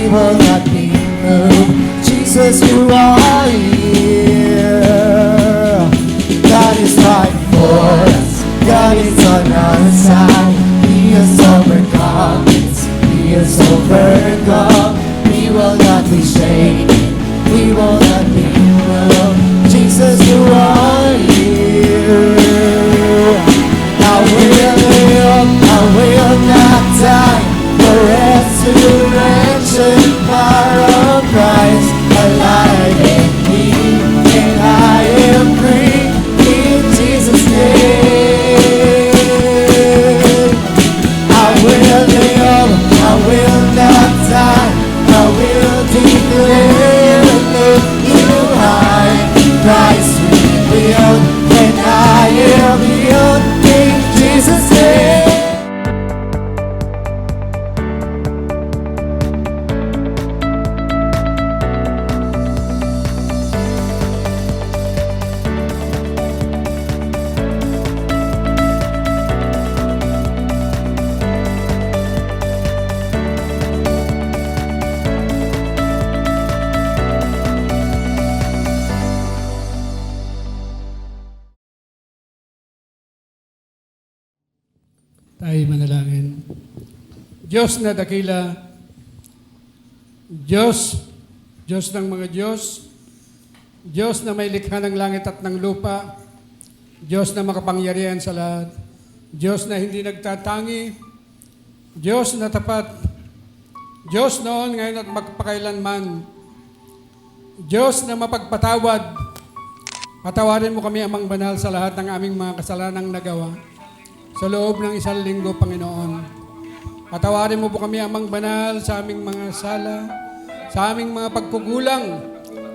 will not be moved. Jesus, you are here. God is fighting for us. God is on our side. He has overcome. He has overcome. We will not be shaken. We will not be moved. Jesus, you are here. I will live. I will not die. The resurrection power of Christ alive in me, and I am free in Jesus' name. I will live, I will not die, I will declare and lift you high. Christ revealed, and I am healed in Jesus' name. Tayo manalangin. Diyos na dakila, Diyos ng mga Diyos, Diyos na may likha ng langit at ng lupa, Diyos na makapangyarihan sa lahat, Diyos na hindi nagtatangi, Diyos na tapat, Diyos noon, ngayon at magpakailanman, Diyos na mapagpatawad, patawarin mo kami, Amang Banal, sa lahat ng aming mga kasalanang nagawa sa loob ng isang linggo, Panginoon. Patawarin mo po kami, Amang Banal, sa aming mga sala, sa aming mga pagkukulang,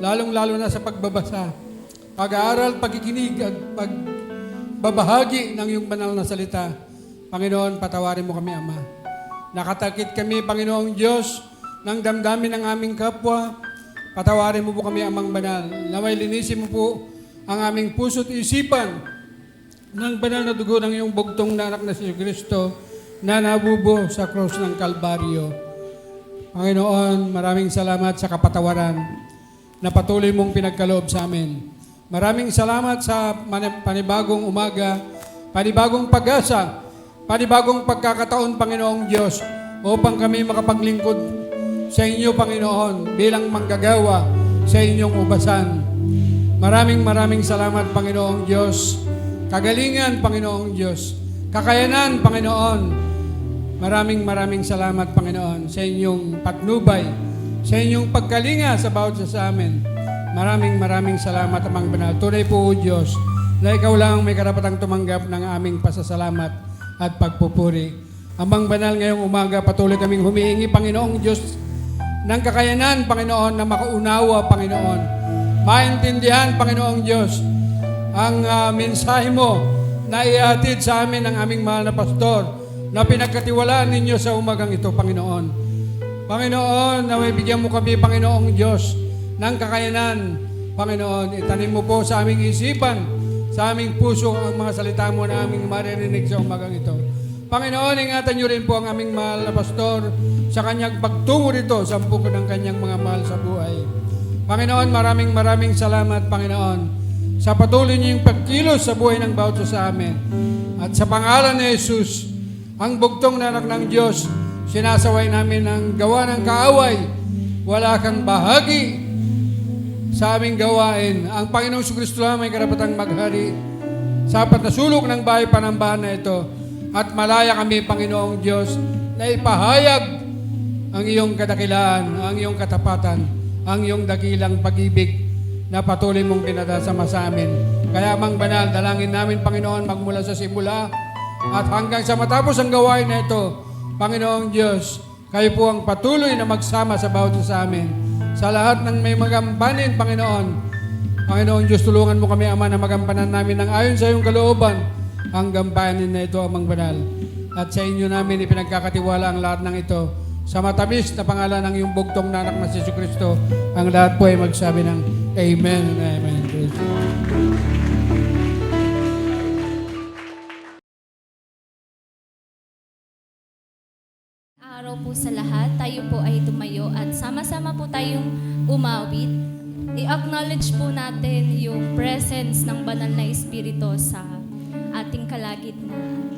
lalong-lalo na sa pagbabasa, pag-aaral, pagkikinig, at pagbabahagi ng iyong banal na salita. Panginoon, patawarin mo kami, Ama. Nakatakit kami, Panginoong Diyos, ng damdamin ng aming kapwa. Patawarin mo po kami, Amang Banal. Naway linisin mo po ang aming puso't isipan ng banal na dugo ng iyong bugtong na anak na si Kristo na nabubo sa krus ng Kalbaryo. Panginoon, maraming salamat sa kapatawaran na patuloy mong pinagkaloob sa amin. Maraming salamat sa panibagong umaga, panibagong pag-asa, panibagong pagkakataon, Panginoong Diyos, upang kami makapaglingkod sa inyo, Panginoon, bilang manggagawa sa inyong ubasan. Maraming salamat, Panginoong Diyos. Kagalingan, Panginoong Diyos. Kakayanan, Panginoon. Maraming salamat, Panginoon, sa inyong patnubay, sa inyong pagkalinga sa bawat sa amin. Maraming salamat, Amang Banal. Tunay po, Diyos, na ikaw lang may karapatang tumanggap ng aming pasasalamat at pagpupuri. Amang Banal, ngayong umaga, patuloy kaming humihingi, Panginoong Diyos, ng kakayanan, Panginoon, na makaunawa, Panginoon. Maintindihan, Panginoong Diyos, ang mensahe mo na ihatid sa amin ng aming mahal na pastor na pinagkatiwalaan ninyo sa umagang ito, Panginoon. Panginoon, naway bigyan mo kami, Panginoong Diyos, ng kakayanan. Panginoon, itanim mo po sa aming isipan, sa aming puso ang mga salita mo na aming maririnig sa umagang ito. Panginoon, ingatan niyo rin po ang aming mahal na pastor sa kanyang pagtungo rito sa buko ng kanyang mga mahal sa buhay. Panginoon, maraming salamat, Panginoon, sa patuloy niyong pagkilos sa buhay ng bawat sa amin. At sa pangalan ni Jesus, ang bugtong na anak ng Diyos, sinasaway namin ang gawa ng kaaway. Wala kang bahagi sa aming gawain. Ang Panginoong Kristo lang may karapatang maghari sa apat na sulok ng bahay panambahan na ito. At malaya kami, Panginoong Diyos, na ipahayag ang iyong kadakilaan, ang iyong katapatan, ang iyong dakilang pag-ibig na patuloy mong pinadasama sa amin. Kaya, Amang Banal, dalangin namin, Panginoon, magmula sa simula at hanggang sa matapos ang gawain na ito, Panginoong Diyos, kayo po ang patuloy na magsama sa bawat sa amin. Sa lahat ng may magampanin, Panginoon Diyos, tulungan mo kami, Ama, na magampanan namin ng ayon sa iyong kalooban ang gampanin na ito, Amang Banal. At sa inyo namin ipinagkakatiwala ang lahat ng ito. Sa matamis na pangalan ng iyong bugtong na anak na si Kristo, ang lahat po ay magsabi ng Amen and Amen. Praise God. Araw po po sa lahat, tayo po ay tumayo at sama-sama po tayong umawit. I-acknowledge po natin yung presence ng banal na Espiritu sa ating kalagitnaan.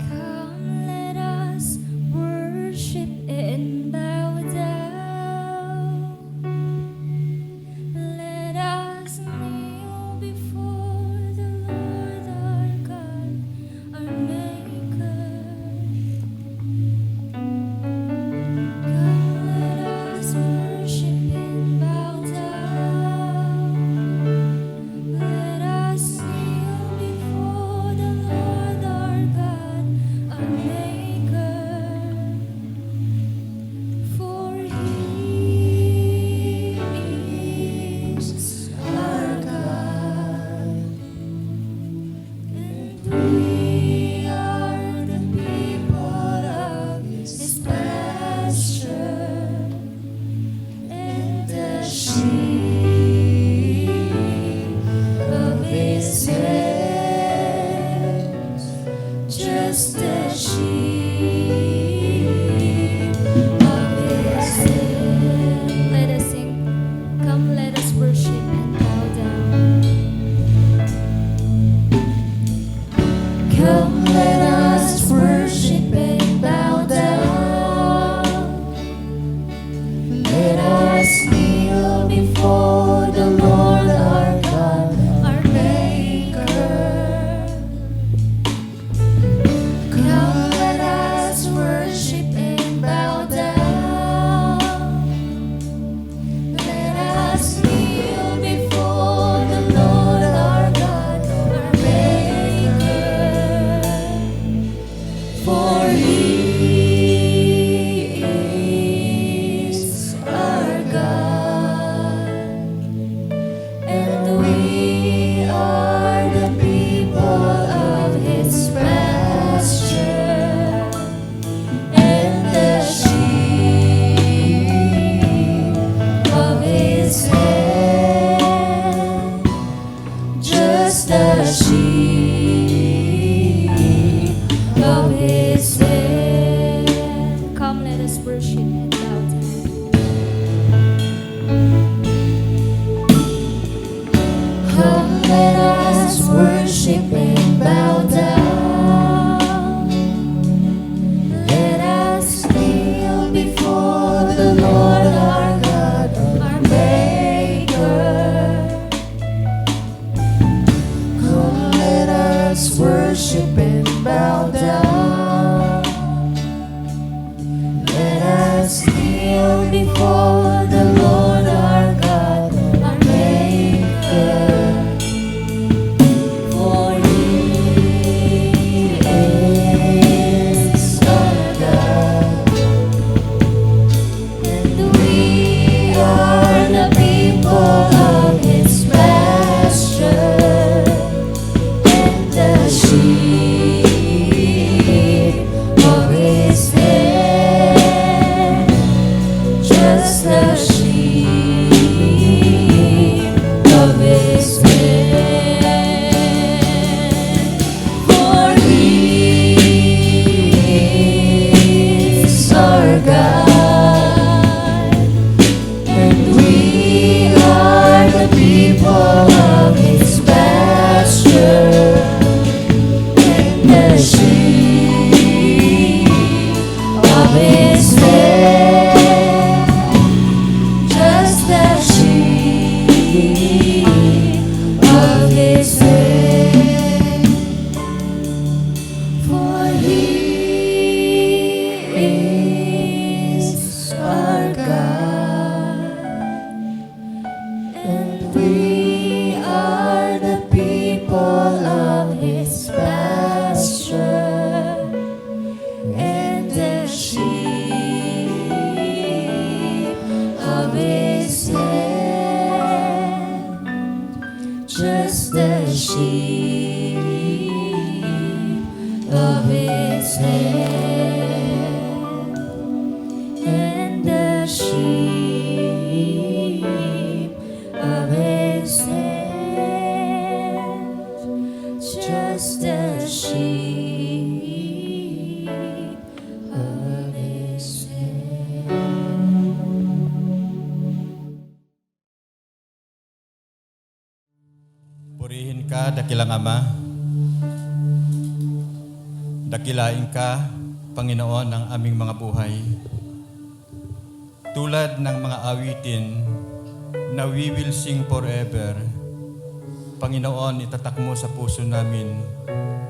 Come, let us worship and bow down. Let us kneel before the Lord our God, our Maker. Come, let us worship and bow down. Let us kneel before the Lord our God, our Maker. For He is our God, and we are the people of His pasture, and the sheep of His hands, just the sheep of His hand. Let us sing. Come, let us worship and bow down. Come, let us worship and bow down. Let us kneel before the Lord our God, our Maker. Come, let us worship and bow down. Let us kneel before the Lord our God, our Maker. For He is our God, and we are the people of His pasture, and the sheep of His hand, just the sheep of His hand. Come, let us worship and bow down. Come, let us worship and bow down. Let us kneel before the Lord our God, our Maker. Come, let us worship and bow down. Let us kneel before the Lord our God, our Maker. For He is our God, and we are the people of His pasture, and the sheep of His hand, just the sheep of His hand. For He is our God, and we are the people of His pasture, and the sheep of His hand, just the sheep of His hand. For He is our God, and we are the people of His pasture, and the sheep of His hand, just the sheep of His hand, and the sheep Purihin ka, dakilang Ama. Dakilain ka, Panginoon, ng aming mga buhay. Tulad ng mga awitin na we will sing forever, Panginoon, itatak mo sa puso namin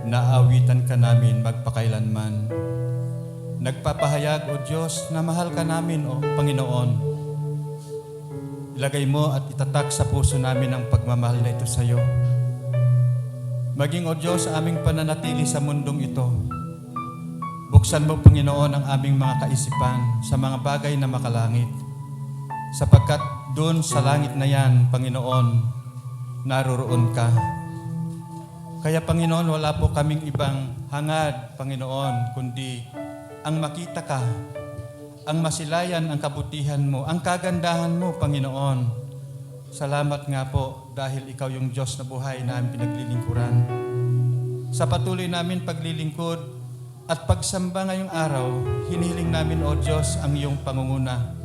na awitan ka namin magpakailanman. Nagpapahayag, O Diyos, na mahal ka namin, O Panginoon. Ilagay mo at itatak sa puso namin ang pagmamahal na ito sa iyo. Maging, O Diyos, sa aming pananatili sa mundong ito. Buksan mo, Panginoon, ang aming mga kaisipan sa mga bagay na makalangit. Sapagkat doon sa langit na yan, Panginoon, naroroon ka. Kaya, Panginoon, wala po kaming ibang hangad, Panginoon, kundi ang makita ka, ang masilayan ang kabutihan mo, ang kagandahan mo, Panginoon. Salamat nga po dahil ikaw yung Diyos na buhay na aming pinaglilingkuran. Sa patuloy namin paglilingkod at pagsamba ngayong araw, hinihiling namin, O Diyos, ang iyong pangunguna,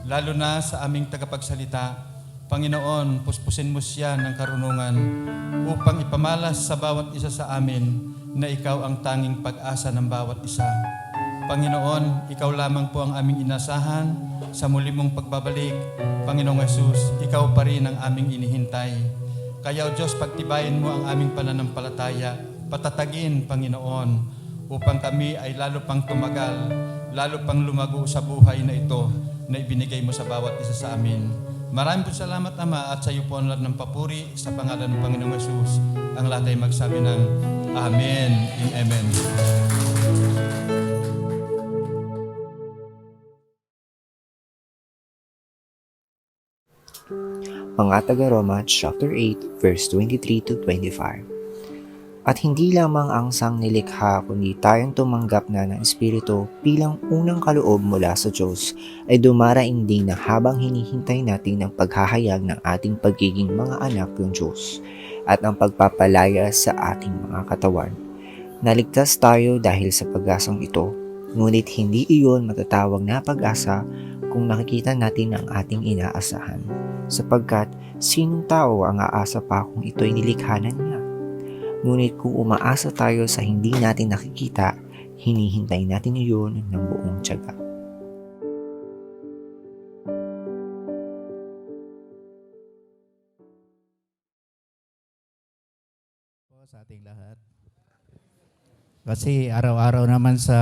lalo na sa aming tagapagsalita. Panginoon, puspusin mo siya ng karunungan upang ipamalas sa bawat isa sa amin na ikaw ang tanging pag-asa ng bawat isa. Panginoon, ikaw lamang po ang aming inasahan sa muli mong pagbabalik. Panginoong Jesus, ikaw pa rin ang aming inihintay. Kaya, O Diyos, pagtibayin mo ang aming pananampalataya, patatagin, Panginoon, upang kami ay lalo pang tumagal, lalo pang lumago sa buhay na ito na ibinigay mo sa bawat isa sa amin. Maraming po salamat, Ama, at sa iyo po ang lahat ng papuri sa pangalan ng Panginoong Jesus. Ang lahat ay magsabi ng Amen and Amen. Mga taga-Roma chapter 8 verse 23 to 25. At hindi lamang ang sangnilikha kundi tayong tumanggap na ng Espiritu bilang unang kaloob mula sa Diyos ay dumaraing din na habang hinihintay natin ang paghahayag ng ating pagiging mga anak ng Diyos at ang pagpapalaya sa ating mga katawan. Naligtas tayo dahil sa pag-asang ito, ngunit hindi iyon matatawag na pag-asa kung nakikita natin ang ating inaasahan, sapagkat sinong tao ang aasa pa kung ito'y nilikhanan niya? Ngunit kung umaasa tayo sa hindi natin nakikita, hinihintay natin iyon ng buong tiyaga. Sa ating lahat. Kasi araw-araw naman sa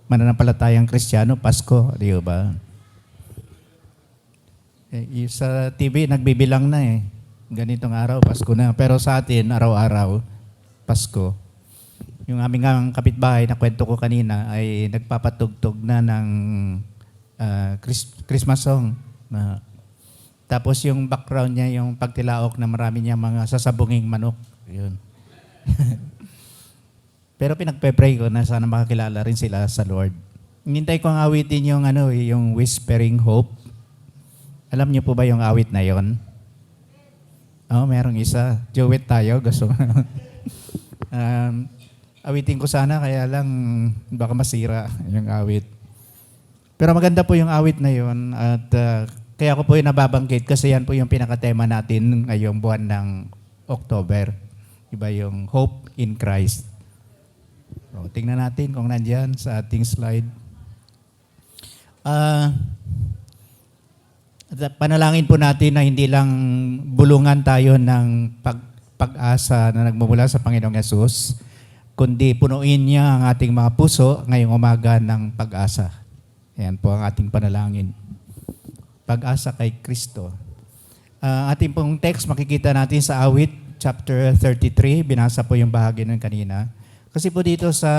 mananampalatayang Kristiyano, Pasko, di ba? Sa TV, nagbibilang na eh. Ganitong araw, Pasko na. Pero sa atin, araw-araw, Pasko. Yung aming kapitbahay na kwento ko kanina ay nagpapatugtog na ng Christmas song. Tapos yung background niya, yung pagtilaok na marami niya mga sasabunging manok. Yun. Pero pinagpe-pray ko na sana makakilala rin sila sa Lord. Hinintay ko ang awitin yung Whispering Hope. Alam niyo po ba yung awit na yon? Oh, merong isa. Duet tayo. Gusto awitin ko sana, kaya lang baka masira yung awit. Pero maganda po yung awit na yon at kaya ko po yung nababanggit kasi yan po yung pinakatema natin ngayong buwan ng October. Iba yung Hope in Christ. So, tingnan natin kung nandyan sa ating slide. Panalangin po natin na hindi lang bulungan tayo ng pag-asa na nagmumula sa Panginoong Yesus, kundi punuin niya ang ating mga puso ngayong umaga ng pag-asa. Ayan po ang ating panalangin. Pag-asa kay Kristo. Ating pong text makikita natin sa Awit, chapter 33. Binasa po yung bahagi ng kanina. Kasi po dito sa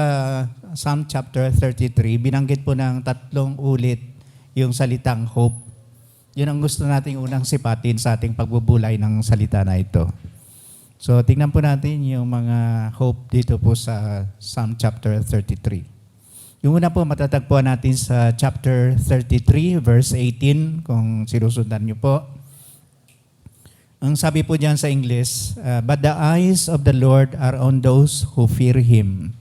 Psalm chapter 33, binanggit po ng 3 ulit yung salitang hope. Yun ang gusto nating unang sipatin sa ating pagbubulay ng salita na ito. So, tingnan po natin yung mga hope dito po sa Psalm chapter 33. Yung una po, matatagpuan natin sa chapter 33, verse 18, kung sinusundan niyo po. Ang sabi po diyan sa English, but the eyes of the Lord are on those who fear Him.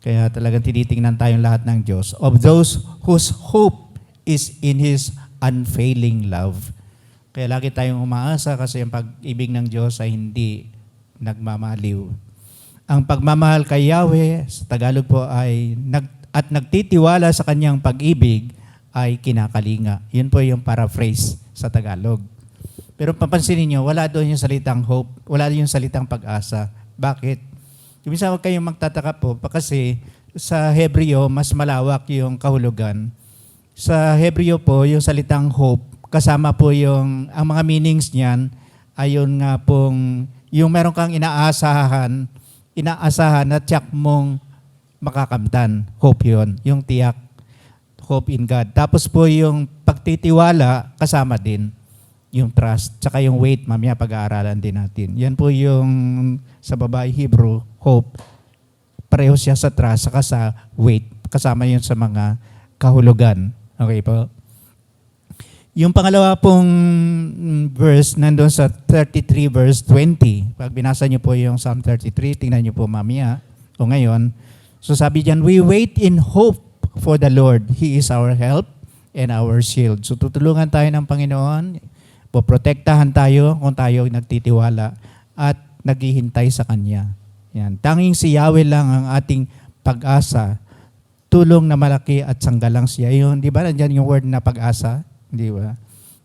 Kaya talagang tinitingnan tayong lahat ng Diyos. Of those whose hope is in His unfailing love. Kaya lagi tayong umaasa kasi ang pag-ibig ng Diyos ay hindi nagmamaliw. Ang pagmamahal kay Yahweh, sa Tagalog po ay at nagtitiwala sa kanyang pag-ibig ay kinakalinga. Yun po yung paraphrase sa Tagalog. Pero papansinin nyo, wala doon yung salitang hope, wala yung salitang pag-asa. Bakit? Yung minsan huwag kayong magtataka po, kasi sa Hebreo, mas malawak yung kahulugan. Sa Hebreo po, yung salitang hope, kasama po ang mga meanings niyan, ayon nga pong, yung meron kang inaasahan at tiyak mong makakamtan. Hope yun, yung tiyak. Hope in God. Tapos po yung pagtitiwala, kasama din yung trust. Tsaka yung wait, mamaya pag-aaralan din natin. Yan po yung sa babae Hebrew, hope. Pareho siya sa trust, saka sa wait. Kasama yun sa mga kahulugan. Okay po? Yung pangalawa pong verse, nandun sa 33 verse 20. Pag binasa niyo po yung Psalm 33, tingnan niyo po mamaya o ngayon. So sabi diyan, we wait in hope for the Lord. He is our help and our shield. So tutulungan tayo ng Panginoon, poprotektahan tayo kung tayo nagtitiwala at naghihintay sa Kanya. Yan. Tanging si Yahweh lang ang ating pag-asa, tulong na malaki at sanggalang siya. Yun, di ba nandiyan yung word na pag-asa? Di ba?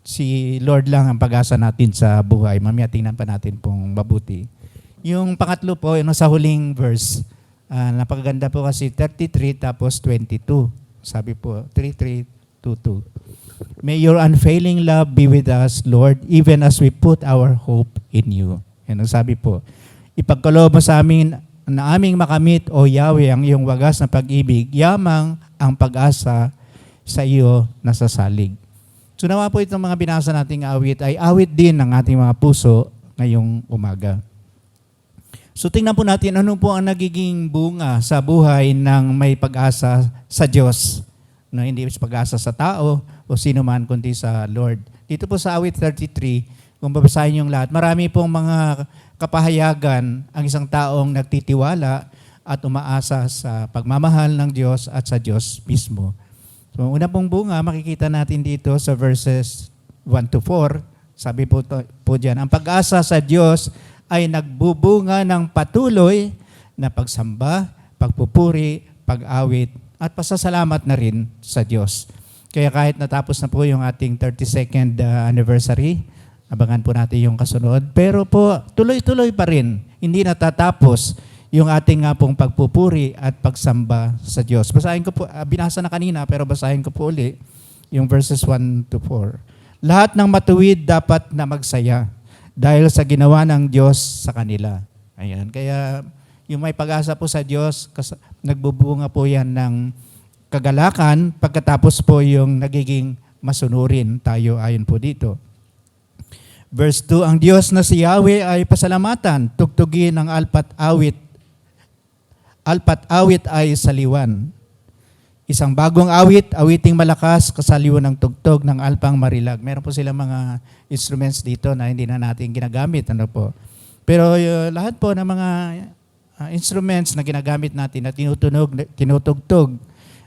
Si Lord lang ang pag-asa natin sa buhay. Mamaya tingnan pa natin pong mabuti. Yung pangatlo po, yung sa huling verse, napakaganda po kasi 33 tapos 22. Sabi po, 33:22. May your unfailing love be with us, Lord, even as we put our hope in you. Yan ang sabi po. Ipagkaloob mo sa amin na aming makamit, O Yahweh, ang iyong wagas na pag-ibig, yamang ang pag-asa sa iyo nasasalig. So nawa po itong mga binasa nating awit ay awit din ng ating mga puso ngayong umaga. So tingnan po natin ano po ang nagiging bunga sa buhay ng may pag-asa sa Diyos. No, hindi pag-asa sa tao o sino man kundi sa Lord. Dito po sa awit 33, kung babasahin yung lahat, marami pong mga kapahayagan ang isang taong nagtitiwala at umaasa sa pagmamahal ng Diyos at sa Diyos mismo. So una pong bunga, makikita natin dito sa verses 1-4, sabi po dyan, ang pag-asa sa Diyos ay nagbubunga ng patuloy na pagsamba, pagpupuri, pag-awit, at pasasalamat na rin sa Diyos. Kaya kahit natapos na po yung ating 32nd anniversary, abangan po natin yung kasunod. Pero po, tuloy-tuloy pa rin. Hindi natatapos yung ating nga pong pagpupuri at pagsamba sa Diyos. Basahin ko po, binasa na kanina, pero basahin ko po uli yung verses 1-4. Lahat ng matuwid dapat na magsaya dahil sa ginawa ng Diyos sa kanila. Ayan. Kaya yung may pag-asa po sa Diyos, nagbubunga po yan ng kagalakan pagkatapos po yung nagiging masunurin tayo ayon po dito. Verse 2, ang Diyos na si Yahweh ay pasalamatan, tugtugin ang alpat awit. Alpat awit ay saliwan. Isang bagong awit, awiting malakas, kasaliwan ng tugtog ng alpang marilag. Meron po silang mga instruments dito na hindi na natin ginagamit. Ano po? Pero lahat po ng mga instruments na ginagamit natin na tinutugtog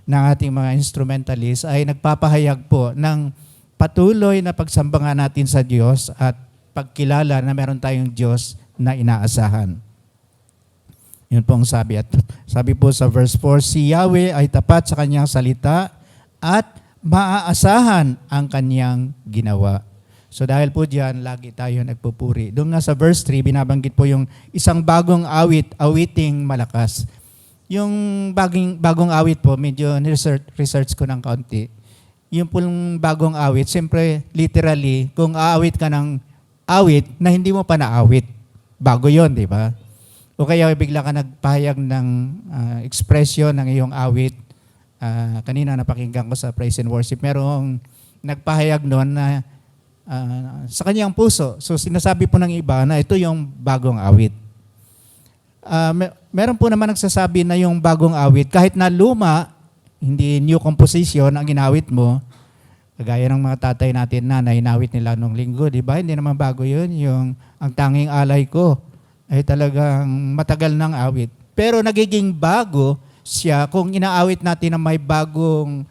ng ating mga instrumentalists ay nagpapahayag po ng patuloy na pagsamba natin sa Diyos at pagkilala na meron tayong Diyos na inaasahan. Yun po ang sabi. At sabi po sa verse 4, si Yahweh ay tapat sa kanyang salita at maaasahan ang kanyang ginawa. So dahil po diyan, lagi tayo nagpupuri. Doon nga sa verse 3, binabanggit po yung isang bagong awit, awiting malakas. Yung bagong awit po, medyo research ko ng kaunti. Yung pong bagong awit, siyempre, literally, kung aawit ka ng awit na hindi mo pa naawit, bago yon, di ba? O kaya bigla ka nagpahayag ng expression ng iyong awit. Kanina napakinggan ko sa praise and worship, merong nagpahayag noon na sa kanyang puso. So sinasabi po ng iba na ito yung bagong awit. Meron po naman nagsasabi na yung bagong awit, kahit na luma, hindi new composition ang ginawit mo, kagaya ng mga tatay natin na inawit nila nung linggo, di ba? Hindi naman bago yun. Yung ang tanging alay ko ay talagang matagal ng awit. Pero nagiging bago siya kung inaawit natin na may bagong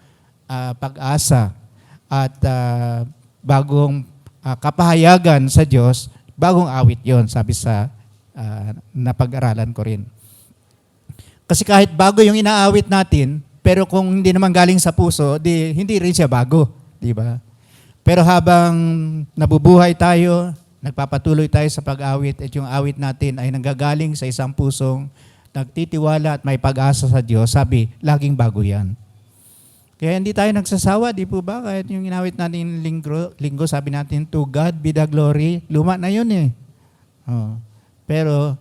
pag-asa at bagong kapahayagan sa Diyos, bagong awit yon, sabi sa napag-aralan ko rin. Kasi kahit bago yung inaawit natin, pero kung hindi naman galing sa puso, di hindi rin siya bago, di ba? Pero habang nabubuhay tayo, nagpapatuloy tayo sa pag-awit at yung awit natin ay nanggagaling sa isang pusong nagtitiwala at may pag-asa sa Diyos, sabi, laging bago yan. Kaya hindi tayo nagsasawa, di po ba? Kahit yung inawit natin linggo, sabi natin, to God be the glory, luma na yun eh. Oh. Pero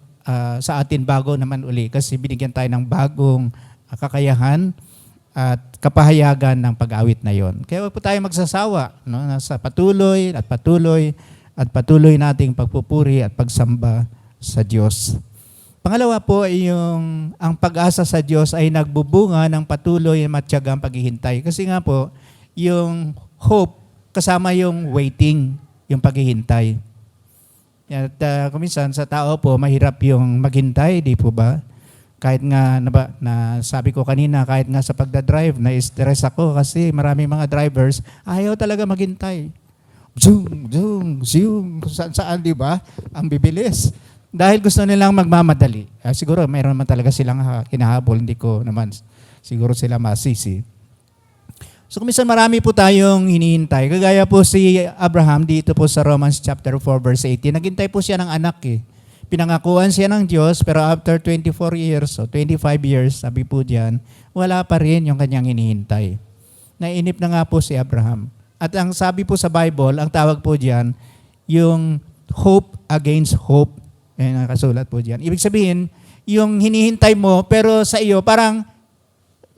sa atin bago naman uli kasi binigyan tayo ng bagong kakayahan at kapahayagan ng pag-awit na yon. Kaya huwag po tayo magsasawa, no? Nasa patuloy nating pagpupuri at pagsamba sa Diyos. Pangalawa po ay ang pag-asa sa Diyos ay nagbubunga ng patuloy at matyagang paghihintay. Kasi nga po, yung hope kasama yung waiting, yung paghihintay. At kuminsan sa tao po, mahirap yung maghintay, di po ba? Kahit nga, na sabi ko kanina, kahit nga sa pagdadrive, na-stress ako kasi maraming mga drivers, ayaw talaga maghintay. Zoom, zoom, zoom, saan, di ba? Ang bibilis. Dahil gusto nilang magmamadali. Siguro mayroon naman talaga silang hinahabol, hindi ko naman siguro sila masisi. So kuminsan marami po tayong hinihintay. Kagaya po si Abraham dito po sa Romans chapter 4 verse 18. Naghintay po siya ng anak eh. Pinangakuan siya ng Diyos pero after 24 years o 25 years, sabi po diyan, wala pa rin yung kanyang hinihintay. Nainip na nga po si Abraham. At ang sabi po sa Bible, ang tawag po diyan, yung hope against hope. Ayan, nakasulat po diyan. Ibig sabihin, yung hinihintay mo pero sa iyo parang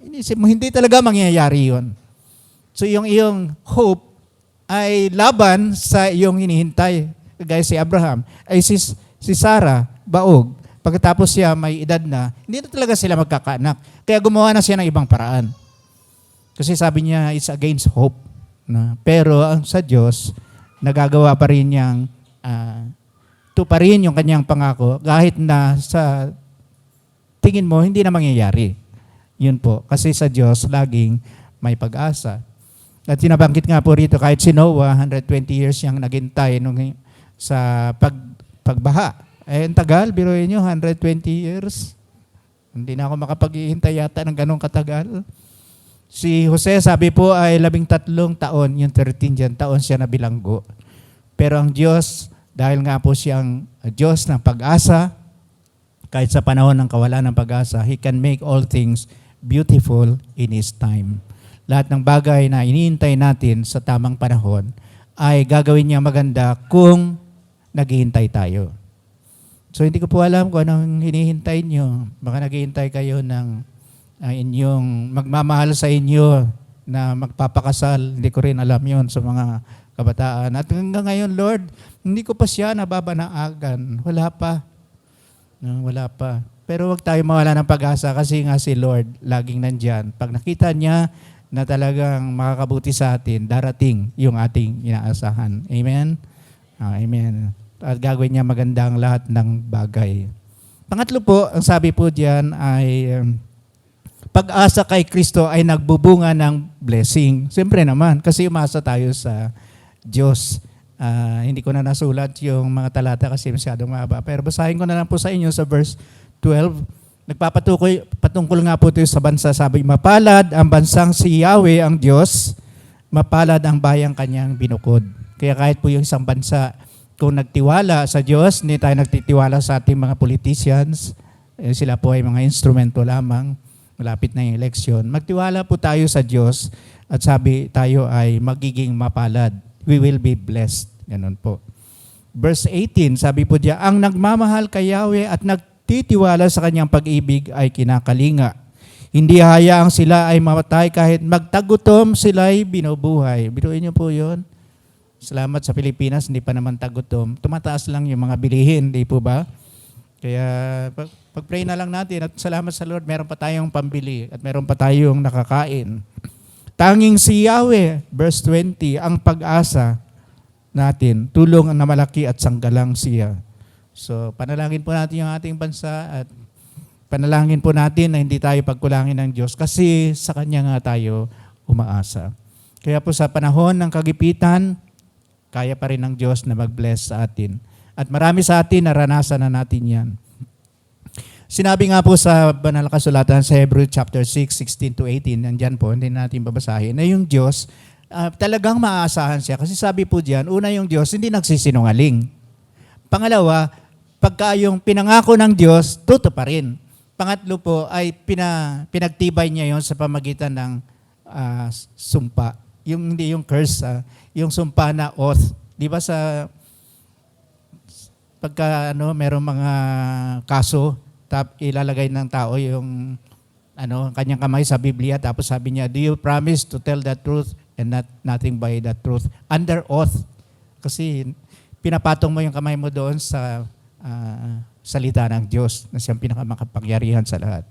inisip mo hindi talaga mangyayari yun. So yung iyong hope ay laban sa iyong hinihintay. Gaya si Abraham. Ay si Sarah, baog. Pagkatapos siya may edad na, hindi na talaga sila magkakaanak. Kaya gumawa na siya ng ibang paraan. Kasi sabi niya, it's against hope. No? Pero ang sa Diyos, nagagawa pa rin niyang tuparin yung kanyang pangako kahit na sa tingin mo, hindi na mangyayari. Yun po. Kasi sa Diyos, laging may pag-asa. At sinabanggit nga po rito, kahit si Noah, 120 years siyang naghintay sa pagbaha. Ang tagal, biruin nyo, 120 years. Hindi na ako makapaghihintay yata ng ganong katagal. Si Jose, sabi po, ay 13 taon, yung 13 dyan, taon siya na bilanggo. Pero ang Diyos, dahil nga po siyang Diyos ng pag-asa, kahit sa panahon ng kawalan ng pag-asa, He can make all things beautiful in His time. Lahat ng bagay na iniintay natin sa tamang panahon ay gagawin niya maganda kung naghihintay tayo. So hindi ko po alam kung anong hinihintay niyo. Baka naghihintay kayo ng inyong magmamahal sa inyo na magpapakasal. Hindi ko rin alam yon sa mga kabataan. At hanggang ngayon, Lord, hindi ko pa siya nababanaagan. Wala pa. No, wala pa. Pero wag tayo mawala ng pag-asa kasi nga si Lord laging nandyan. Pag nakita niya na talagang makakabuti sa atin, darating yung ating inaasahan. Amen? Amen. At gagawin niya maganda ang lahat ng bagay. Pangatlo po, ang sabi po diyan ay pag-asa kay Kristo ay nagbubunga ng blessing. Siyempre naman, kasi umasa tayo sa Diyos. Hindi ko na nasulat yung mga talata kasi masyadong mahaba. Pero basahin ko na lang po sa inyo sa verse 12. Patungkol nga po ito sa bansa. Sabi, mapalad ang bansang si Yahweh ang Diyos, mapalad ang bayang kanyang binukod. Kaya kahit po yung isang bansa, kung nagtiwala sa Diyos, hindi tayo nagtitiwala sa ating mga politicians, sila po ay mga instrumento lamang, malapit na yung eleksyon. Magtiwala po tayo sa Diyos at sabi tayo ay magiging mapalad. We will be blessed. Ganun po. Verse 18, sabi po diya, ang nagmamahal kay Yahweh at nagtitiwala sa kanyang pag-ibig ay kinakalinga. Hindi hayaang sila ay mamatay kahit magtagutom sila'y binubuhay. Biruin niyo po yun. Salamat sa Pilipinas, hindi pa naman tagutom. Tumataas lang yung mga bilihin, di po ba? Kaya pag-pray na lang natin at salamat sa Lord, meron pa tayong pambili at meron pa tayong nakakain. Tanging si Yahweh, verse 20, ang pag-asa natin, tulong na malaki at sanggalang siya. So, panalangin po natin yung ating bansa at panalangin po natin na hindi tayo pagkulangin ng Diyos kasi sa Kanya nga tayo umaasa. Kaya po sa panahon ng kagipitan, Kaya pa rin ng Diyos na mag-bless sa atin. At marami sa atin, naranasan na natin yan. Sinabi nga po sa banal na kasulatan sa Hebrews chapter 6, 16 to 18, nandyan po, hindi natin babasahin, na yung Diyos, talagang maaasahan siya. Kasi sabi po diyan, una yung Diyos, hindi nagsisinungaling. Pangalawa, pagka yung pinangako ng Diyos, tutuparin. Pangatlo po ay pinagtibay niya yon sa pamagitan ng sumpa. Yung hindi yung curse, yung sumpa na oath. Di ba sa pagka merong mga kaso, ilalagay ng tao yung kanyang kamay sa Biblia, tapos sabi niya, do you promise to tell the truth and nothing by the truth? Under oath. Kasi pinapatong mo yung kamay mo doon sa salita ng Diyos na siyang pinakamakapangyarihan sa lahat.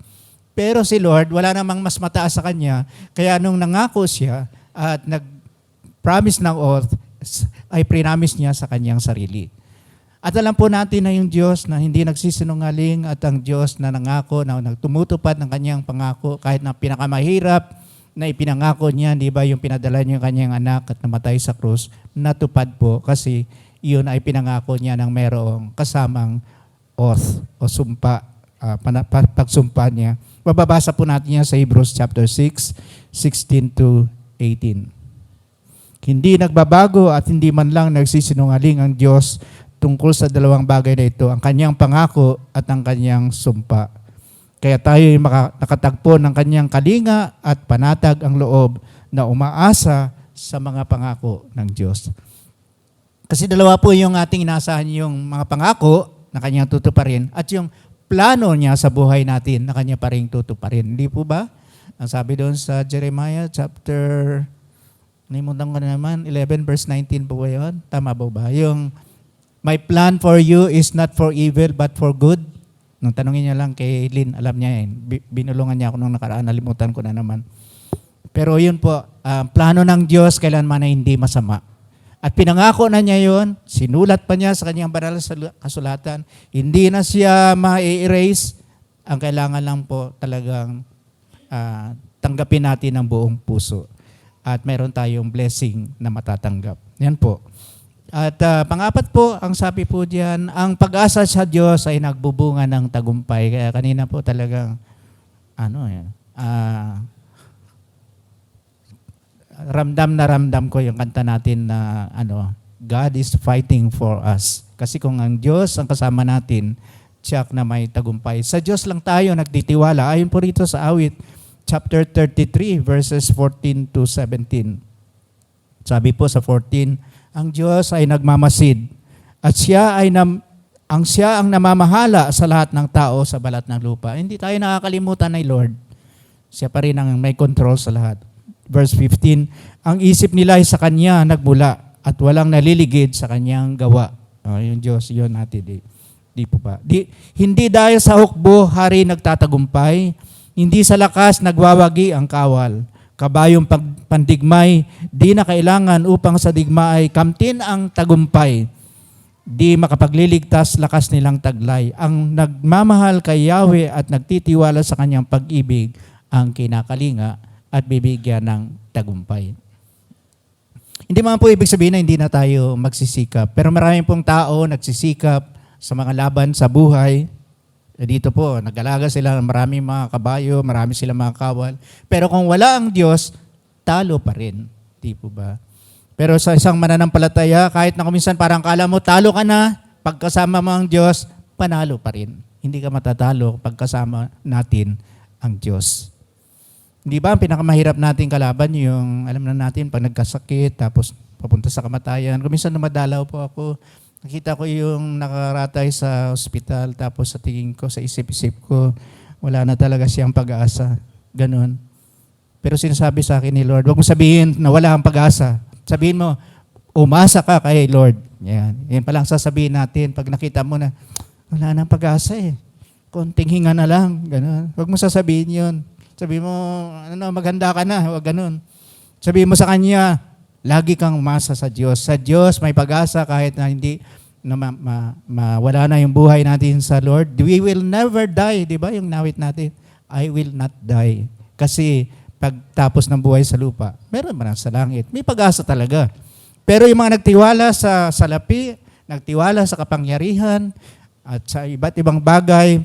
Pero si Lord, wala namang mas mataas sa kanya, kaya nung nangako siya at nag-promise ng oath, ay prinamis niya sa kanyang sarili. At alam po natin na yung Diyos na hindi nagsisinungaling at ang Diyos na nangako, na nagtumutupad ng kanyang pangako kahit na pinakamahirap na ipinangako niya, di ba yung pinadala niya yung kanyang anak at namatay sa krus, natupad po kasi yun ay pinangako niya ng merong kasamang oath o sumpa, pagsumpa niya. Mababasa po natin yan sa Hebrews chapter 6, 16 to 18. Hindi nagbabago at hindi man lang nagsisinungaling ang Diyos tungkol sa dalawang bagay na ito, ang kanyang pangako at ang kanyang sumpa. Kaya tayo ay nakatagpo ng kanyang kalinga at panatag ang loob na umaasa sa mga pangako ng Diyos. Kasi dalawa po yung ating inaasahan, yung mga pangako na kanyang tutuparin at yung plano niya sa buhay natin na kanya pa rin tutuparin. Hindi po ba? Ang sabi doon sa Jeremiah chapter, naimuntan ko na naman, 11 verse 19 po ba yun? Tama ba? Yung my plan for you is not for evil but for good. Nung tanongin niya lang kay Lynn, alam niya yun. Binulungan niya ako nung nakaraan, nalimutan ko na naman. Pero yun po, plano ng Diyos kailanman ay hindi masama. At pinangako na niya yun, sinulat pa niya sa kanyang banal na kasulatan, hindi na siya ma-erase. Ang kailangan lang po talagang tanggapin natin ng buong puso. At meron tayong blessing na matatanggap. Yan po. At pangapat po, ang sabi po diyan, ang pag-asa sa Diyos ay nagbubunga ng tagumpay. Kaya kanina po talagang, ramdam ko yung kanta natin na, God is fighting for us. Kasi kung ang Diyos ang kasama natin, tiyak na may tagumpay. Sa Diyos lang tayo nagtitiwala. Ayon po rito sa awit, chapter 33, verses 14 to 17. Sabi po sa 14, ang Diyos ay nagmamasid at siya ang namamahala sa lahat ng tao sa balat ng lupa. Hindi tayo nakakalimutan ng Lord. Siya pa rin ang may control sa lahat. Verse 15, ang isip nila ay sa Kanya nagmula at walang naliligid sa Kanyang gawa. Yung Diyos, yun natin. Di po ba? Hindi dahil sa hukbo, hari nagtatagumpay. Hindi sa lakas nagwawagi ang kawal. Kabayong pandigmay, di na kailangan upang sa digma ay kamtin ang tagumpay. Di makapagliligtas lakas nilang taglay. Ang nagmamahal kay Yahweh at nagtitiwala sa kanyang pag-ibig ang kinakalinga at bibigyan ng tagumpay. Hindi man po ibig sabihin na hindi na tayo magsisikap. Pero marami pong tao nagsisikap sa mga laban sa buhay. Dito po, nag-alaga sila ng maraming mga kabayo, marami silang mga kawal. Pero kung wala ang Diyos, talo pa rin. Di po ba? Pero sa isang mananampalataya, kahit na kuminsan parang kala mo, talo ka na, pagkasama mo ang Diyos, panalo pa rin. Hindi ka matatalo pagkasama natin ang Diyos. Di ba, ang pinakamahirap natin kalaban yung, alam na natin, pag nagkasakit, tapos papunta sa kamatayan. Kuminsan namadalaw po ako, nakita ko yung nakaratay sa ospital, tapos sa tingin ko, sa isip-isip ko, wala na talaga siyang pag-asa. Ganon. Pero sinasabi sa akin ni Lord, huwag mo sabihin na wala kang pag-asa. Sabihin mo, umasa ka kay Lord. Yan. Yan palang sasabihin natin pag nakita mo na, wala nang pag-asa eh. Konting hinga na lang. Ganon. Huwag mo sasabihin yun. Sabihin mo, maganda ka na. Huwag ganon. Sabihin mo sa Kanya, lagi kang umasa sa Diyos. Sa Diyos may pag-asa kahit na hindi wala na yung buhay natin sa Lord. We will never die. Di ba yung nawit natin? I will not die. Kasi pagtapos ng buhay sa lupa, meron man sa langit. May pag-asa talaga. Pero yung mga nagtiwala sa salapi, nagtiwala sa kapangyarihan, at sa iba't ibang bagay,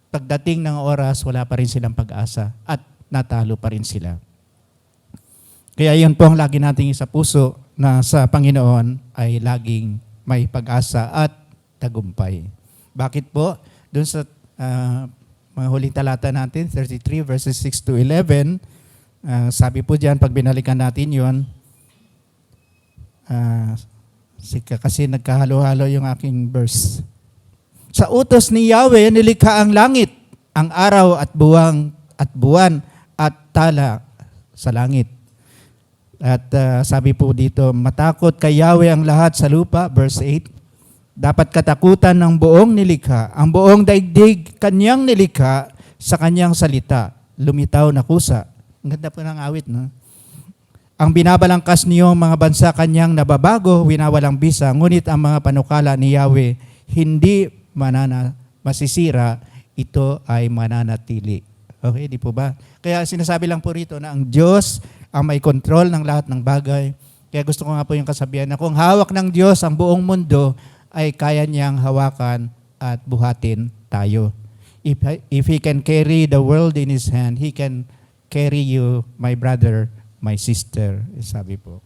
pagdating ng oras, wala pa rin silang pag-asa at natalo pa rin sila. Kaya yun po ang lagi nating isa puso na sa Panginoon ay laging may pag-asa at tagumpay. Bakit po? Doon sa mga huling talata natin, 33 verses 6 to 11, sabi po diyan, pag binalikan natin yun, kasi nagkahalo-halo yung aking verse. Sa utos ni Yahweh, nilikha ang langit, ang araw at buwan at tala sa langit. At sabi po dito, matakot kay Yahweh ang lahat sa lupa, verse 8. Dapat katakutan ng buong nilikha, ang buong daigdig, kanyang nilikha sa kanyang salita. Lumitaw na kusa. Ang ganda po ng awit, no? Ang binabalangkas niyo mga bansa kanyang nababago, winawalang bisa, ngunit ang mga panukala ni Yahweh hindi masisira, ito ay mananatili. Okay, di po ba? Kaya sinasabi lang po rito na ang Diyos ang may kontrol ng lahat ng bagay. Kaya gusto ko nga po yung kasabihan na kung hawak ng Diyos ang buong mundo, ay kaya niyang hawakan at buhatin tayo. If He can carry the world in His hand, He can carry you, my brother, my sister, sabi po.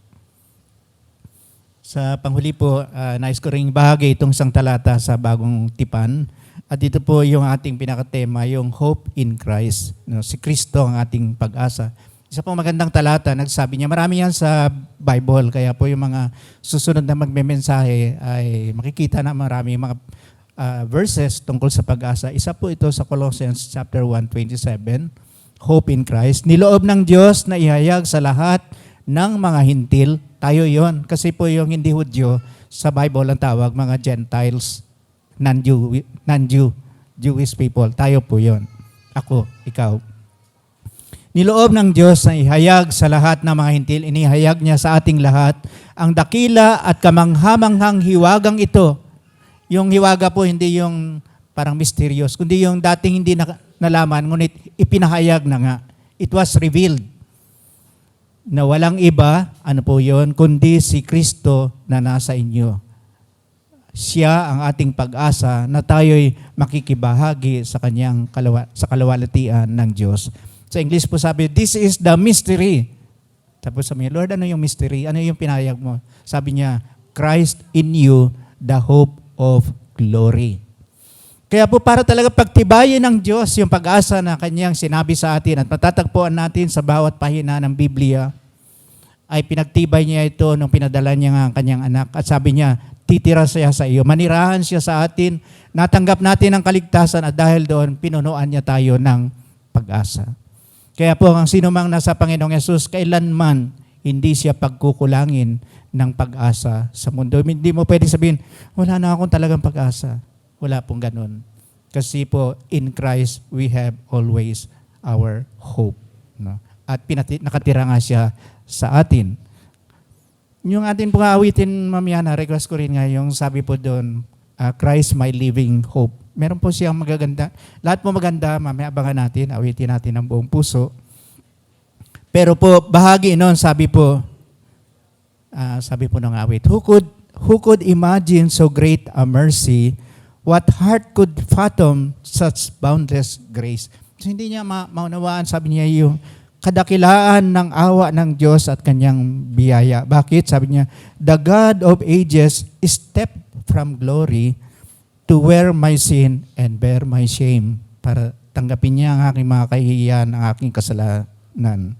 Sa panghuli po, nais ko ring bahagi itong isang talata sa bagong tipan. At dito po yung ating pinakatema, yung hope in Christ. No, si Kristo ang ating pag-asa. Isa pong magandang talata, nagsabi niya, marami yan sa Bible, kaya po yung mga susunod na magmemensahe ay makikita na marami mga verses tungkol sa pag-asa. Isa po ito sa Colossians chapter 1:27, hope in Christ. Niloob ng Diyos na ihayag sa lahat ng mga hintil, tayo yon. Kasi po yung hindi Hudyo, sa Bible ang tawag, mga Gentiles, non-Jewish people. Tayo po yon. Ako, ikaw. Niloob ng Diyos na ihayag sa lahat ng mga hintil, inihayag niya sa ating lahat, ang dakila at kamanghamanghang hiwagang ito. Yung hiwaga po, hindi yung parang mysterious, kundi yung dating hindi nalaman, ngunit ipinahayag na nga. It was revealed na walang iba, ano po yun, kundi si Kristo na nasa inyo. Siya ang ating pag-asa na tayo'y makikibahagi sa kanyang sa kalawalatian ng Diyos. Sa English po sabi, this is the mystery. Tapos sabi niya, Lord, ano yung mystery? Ano yung pinahayag mo? Sabi niya, Christ in you, the hope of glory. Kaya po para talaga pagtibayin ng Diyos yung pag-asa na kanyang sinabi sa atin at matatagpuan natin sa bawat pahina ng Biblia, ay pinagtibay niya ito nung pinadala niya ang kanyang anak. At sabi niya, titira siya sa iyo. Manirahan siya sa atin, natanggap natin ang kaligtasan at dahil doon, pinunuan niya tayo ng pag-asa. Kaya po, ang sino mang nasa Panginoong Yesus, kailanman hindi siya pagkukulangin ng pag-asa sa mundo. Hindi mo pwede sabihin, wala na akong talagang pag-asa. Wala pong ganun. Kasi po, in Christ, we have always our hope. No? At nakatira nga siya sa atin. Yung atin pong awitin mamaya na, request ko rin nga yung sabi po doon, Christ my living hope. Meron po siyang magaganda. Lahat po maganda, mamaya abangan natin, awitin natin ng buong puso. Pero po, bahagi noon, sabi po ng awit, who could imagine so great a mercy? What heart could fathom such boundless grace? So, hindi niya maunawaan, sabi niya yung kadakilaan ng awa ng Diyos at kanyang biyaya. Bakit? Sabi niya, the God of ages stepped from glory to wear my sin and bear my shame, para tanggapin niya ang aking mga kahihiyan, ang aking kasalanan.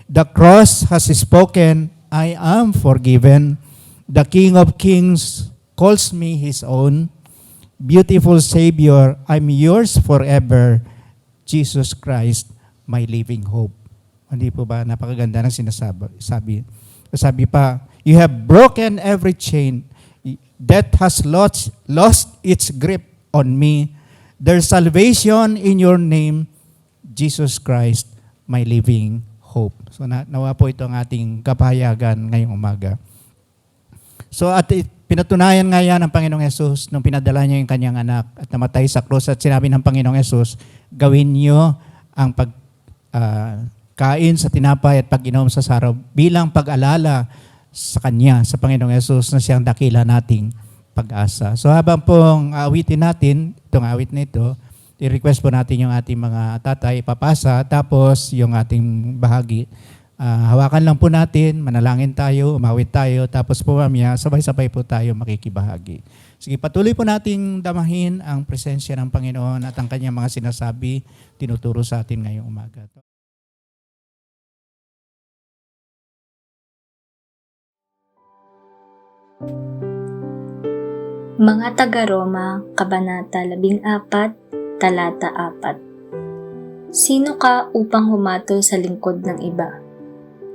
The cross has spoken, I am forgiven. The King of Kings calls me His own. Beautiful Savior, I'm yours forever. Jesus Christ, my living hope. Hindi po ba napakaganda ng sinasabi? Sabi pa, you have broken every chain. Death has lost its grip on me. There's salvation in your name, Jesus Christ, my living hope. So nawa po ito ang ating kapahayagan ngayong umaga. So at pinatunayan nga yan ng Panginoong Yesus nung pinadala niya yung kanyang anak at namatay sa krus at sinabi ng Panginoong Yesus, gawin niyo ang kain sa tinapay at pag-inom sa saraw bilang pag-alala sa Kanya, sa Panginoong Yesus na siyang dakila nating pag-asa. So habang pong awitin natin, itong awit na ito, i-request po natin yung ating mga tatay ipapasa, tapos yung ating bahagi. Hawakan lang po natin, manalangin tayo, umawit tayo, tapos po mamaya, sabay-sabay po tayo makikibahagi. Sige, patuloy po nating damahin ang presensya ng Panginoon at ang kanyang mga sinasabi, tinuturo sa atin ngayong umaga. Mga taga-Roma, Kabanata 14, Talata 4. Sino ka upang humatol sa lingkod ng iba?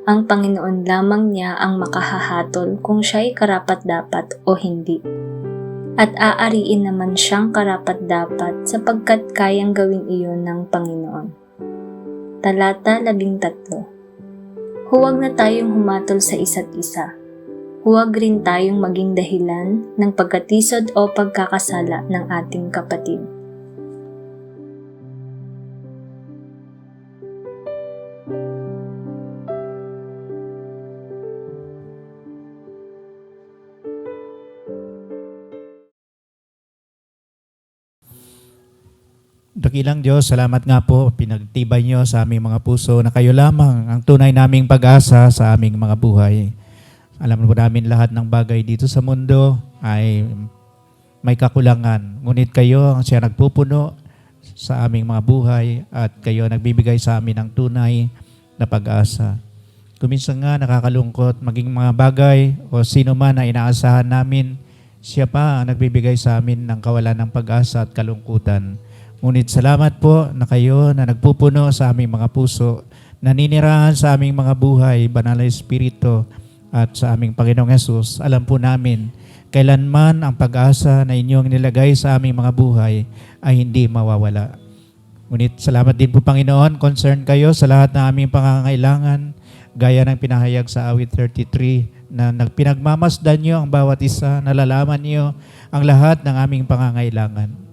Ang Panginoon lamang niya ang makahahatol kung siya'y karapat-dapat o hindi. At aariin naman siyang karapat-dapat sapagkat kayang gawin iyon ng Panginoon. Talata 13. Huwag na tayong humatol sa isa't isa. Huwag rin tayong maging dahilan ng pagkatisod o pagkakasala ng ating kapatid. Dakilang Diyos, salamat nga po, pinagtibay niyo sa aming mga puso na kayo lamang ang tunay naming pag-asa sa aming mga buhay. Alam po namin lahat ng bagay dito sa mundo ay may kakulangan. Ngunit kayo ang siya nagpupuno sa aming mga buhay at kayo nagbibigay sa amin ng tunay na pag-asa. Kuminsan nga nakakalungkot maging mga bagay o sino man na inaasahan namin, siya pa ang nagbibigay sa amin ng kawalan ng pag-asa at kalungkutan. Ngunit salamat po na kayo na nagpupuno sa aming mga puso, naninirahan sa aming mga buhay, Banal na Espiritu, at sa aming Panginoong Yesus. Alam po namin, kailanman ang pag-asa na inyong nilagay sa aming mga buhay ay hindi mawawala. Ngunit salamat din po Panginoon, concern kayo sa lahat ng aming pangangailangan, gaya ng pinahayag sa awit 33, na pinagmamasdan niyo ang bawat isa, nalalaman niyo ang lahat ng aming pangangailangan.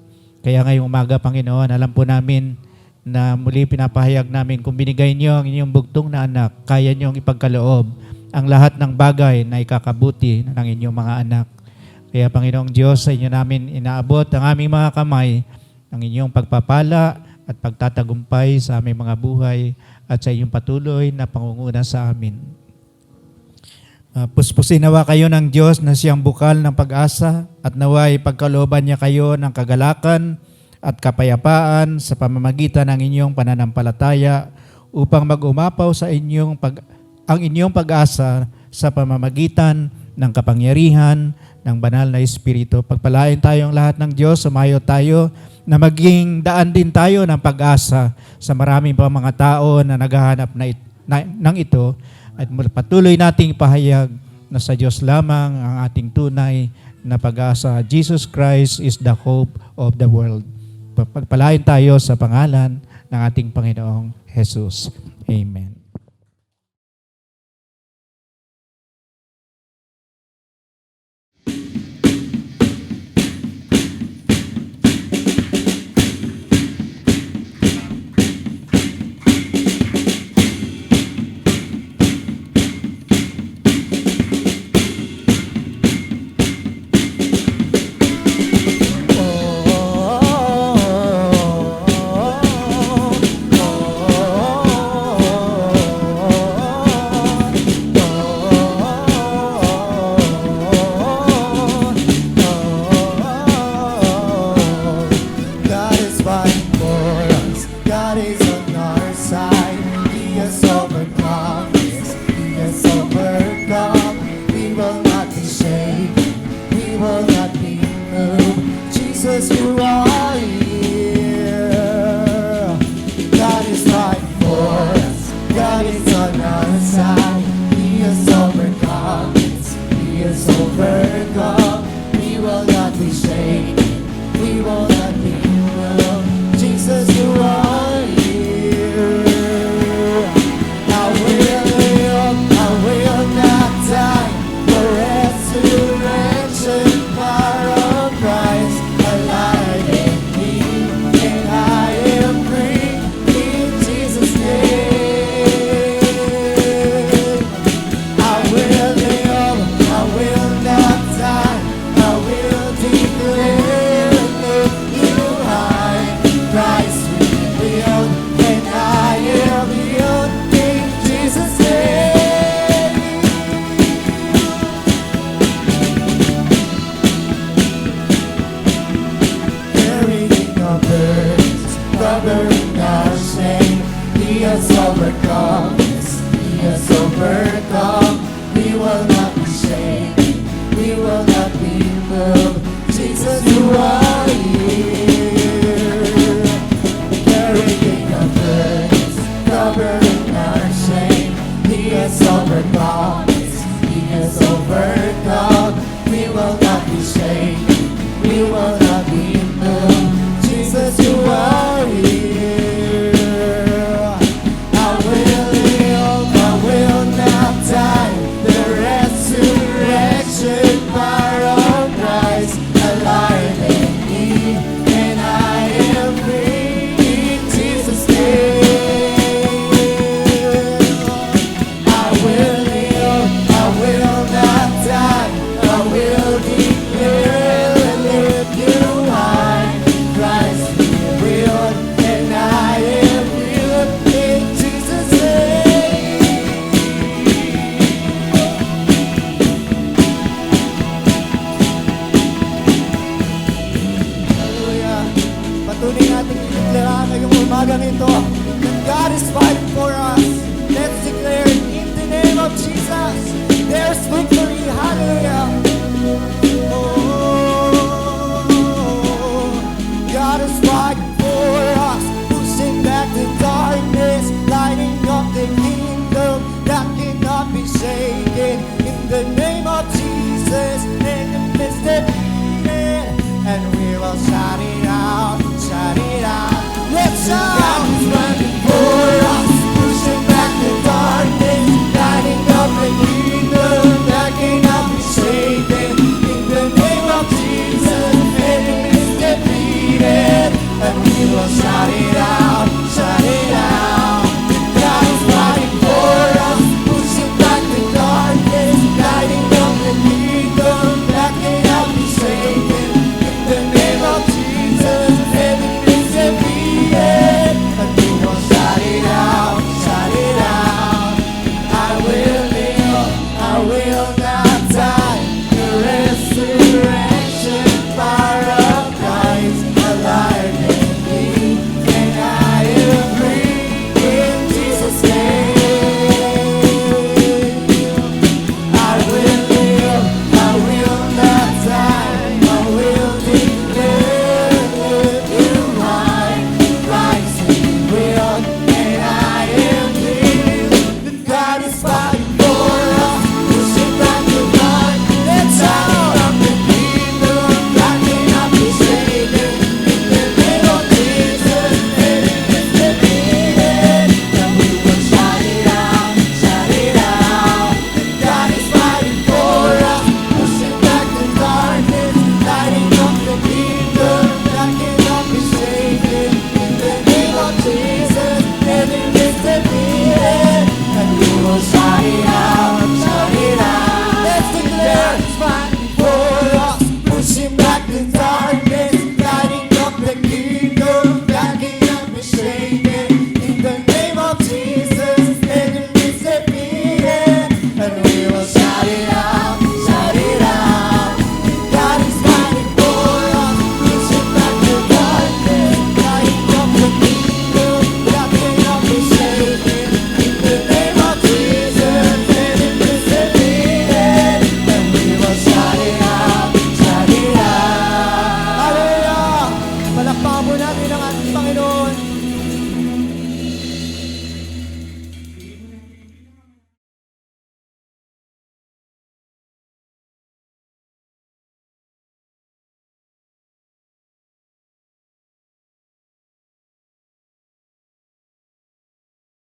Kaya ngayong umaga, Panginoon, alam po namin na muli pinapahayag namin kung binigay niyo ang inyong bugtong na anak, kaya niyong ipagkaloob ang lahat ng bagay na ikakabuti ng inyong mga anak. Kaya Panginoong Diyos, sa inyo namin inaabot ang aming mga kamay, ang inyong pagpapala at pagtatagumpay sa aming mga buhay at sa inyong patuloy na pangunguna sa amin. Puspusin nawa kayo ng Diyos na siyang bukal ng pag-asa at naway pagkalooban niya kayo ng kagalakan at kapayapaan sa pamamagitan ng inyong pananampalataya upang mag-umapaw sa ang inyong pag-asa sa pamamagitan ng kapangyarihan ng Banal na Espiritu. Pagpalain tayong lahat ng Diyos, sumayo tayo na maging daan din tayo ng pag-asa sa maraming pa mga tao na naghahanap ng ito at patuloy nating ipahayag na sa Diyos lamang ang ating tunay na pag-asa. Jesus Christ is the hope of the world. Pagpalain tayo sa pangalan ng ating Panginoong Jesus. Amen. I will lay deklara ngayong umagang ito that God is fighting for us. Let's declare it in the name of Jesus. There's victory. Hallelujah. Oh, God is fighting for us, pushing back the darkness, lighting up the kingdom that cannot be shaken. In the name of Jesus, enemy is defeated, and we will shout it out, shout it out. Let's shout! God is fighting for us, pushing back the darkness, lighting up the kingdom that cannot be shaken. In the name of Jesus, enemy is defeated, and we will shout it out, shout it out. God is fighting for us, pushing back the darkness, lighting up the kingdom that cannot be shaken. In the name of Jesus, enemy is defeated, and we will shout it out, shout it out. I will live, I will not die. The resurrection power of Christ alive in me, and I am free in Jesus' name. I will live, I will not die. I will declare that you high. Christ will, and I am free. That God is fighting for us, pushing back the line. Let's out of the kingdom that cannot be shaken. In the name of Jesus, enemy is defeated, and we will shout it out, shout it out. God is fighting for us, pushing back the darkness, lighting up the kingdom